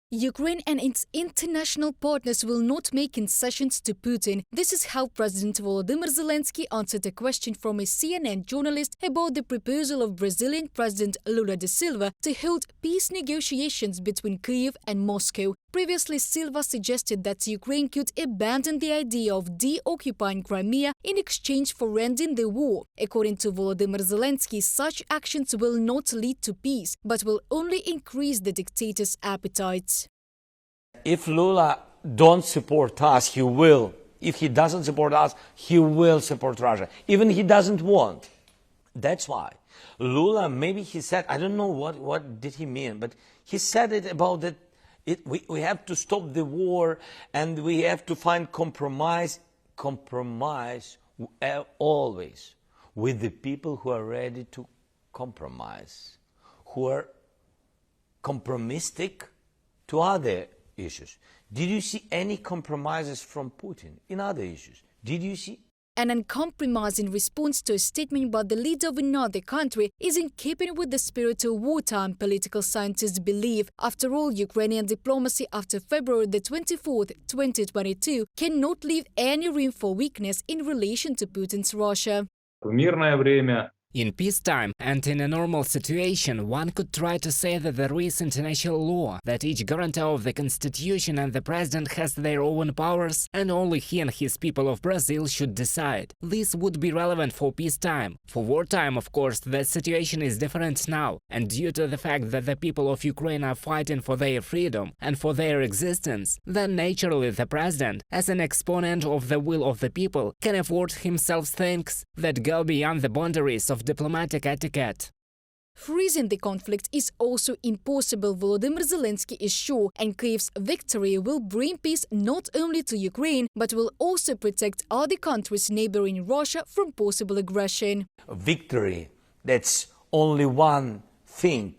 Ukraine and its international partners will not make concessions to Putin. This is how President Volodymyr Zelenskyy answered a question from a CNN journalist about the proposal of Brazilian President Lula da Silva to hold peace negotiations between Kyiv and Moscow. Previously, Silva suggested that Ukraine could abandon the idea of de-occupying Crimea in exchange for ending the war. According to Volodymyr Zelenskyy, such actions will not lead to peace, but will only increase the dictator's appetite. If Lula don't support us, he will. If he doesn't support us, he will support Russia. Even he doesn't want. That's why. Lula, maybe he said, I don't know what did he mean, but he said it about that we have to stop the war and we have to find compromise always with the people who are ready to compromise, who are compromistic to other issues. Did you see any compromises from Putin in other issues? Did you see? An uncompromising response to a statement by the leader of another country is in keeping with the spirit of wartime, political scientists believe. After all, Ukrainian diplomacy after February the 24th, 2022 cannot leave any room for weakness in relation to Putin's Russia. In peacetime and in a normal situation, one could try to say that there is international law, that each guarantor of the constitution and the president has their own powers, and only he and his people of Brazil should decide. This would be relevant for peacetime. For wartime, of course, the situation is different now, and due to the fact that the people of Ukraine are fighting for their freedom and for their existence, then naturally the president, as an exponent of the will of the people, can afford himself things that go beyond the boundaries of diplomatic etiquette. Freezing the conflict is also impossible, Volodymyr Zelenskyy is sure, and Kyiv's victory will bring peace not only to Ukraine, but will also protect other countries neighboring Russia from possible aggression. Victory, that's only one thing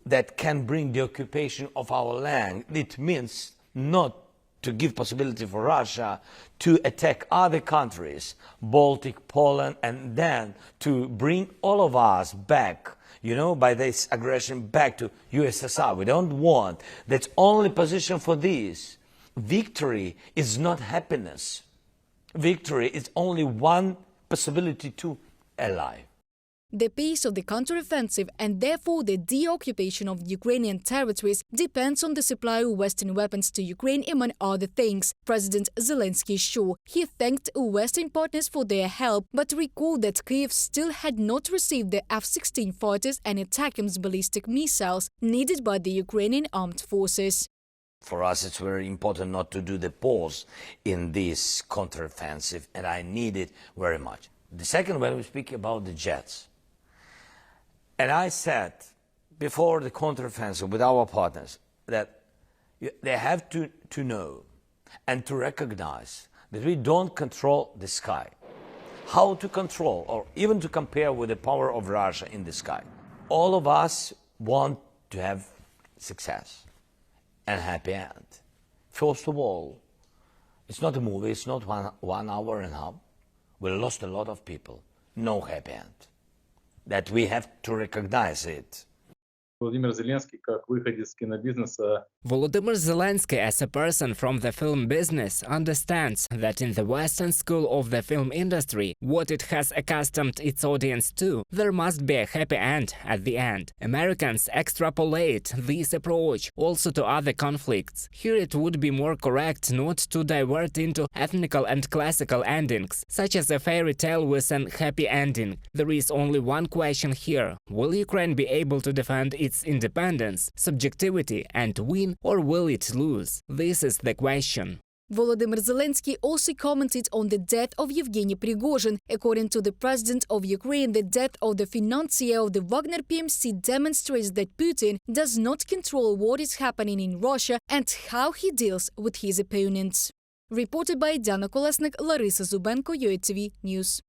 that can bring the occupation of our land. It means not to give possibility for Russia to attack other countries, Baltic, Poland, and then to bring all of us back, by this aggression back to USSR. We don't want. That's only position for this. Victory is not happiness. Victory is only one possibility to ally. The pace of the counteroffensive and therefore the de-occupation of Ukrainian territories depends on the supply of Western weapons to Ukraine, among other things. President Zelenskyy is sure. He thanked Western partners for their help, but recalled that Kyiv still had not received the F-16 fighters and ATACMS ballistic missiles needed by the Ukrainian armed forces. For us, it's very important not to do the pause in this counteroffensive, and I need it very much. The second, when we speak about the jets, and I said before the counteroffensive with our partners that they have to know and to recognize that we don't control the sky. How to control or even to compare with the power of Russia in the sky. All of us want to have success and happy end. First of all, it's not a movie, it's not one hour and a half. We lost a lot of people, no happy end. That we have to recognize it. Volodymyr Zelenskyy, as a person from the film business, understands that in the Western school of the film industry, what it has accustomed its audience to, there must be a happy end at the end. Americans extrapolate this approach also to other conflicts. Here it would be more correct not to divert into ethnical and classical endings, such as a fairy tale with an happy ending. There is only one question here. Will Ukraine be able to defend its independence, subjectivity, and win, or will it lose? This is the question. Volodymyr Zelenskyy also commented on the death of Yevgeny Prigozhin. According to the president of Ukraine, the death of the financier of the Wagner PMC demonstrates that Putin does not control what is happening in Russia and how he deals with his opponents. Reported by Diana Kolesnik, Larisa Zubenko, UATV News.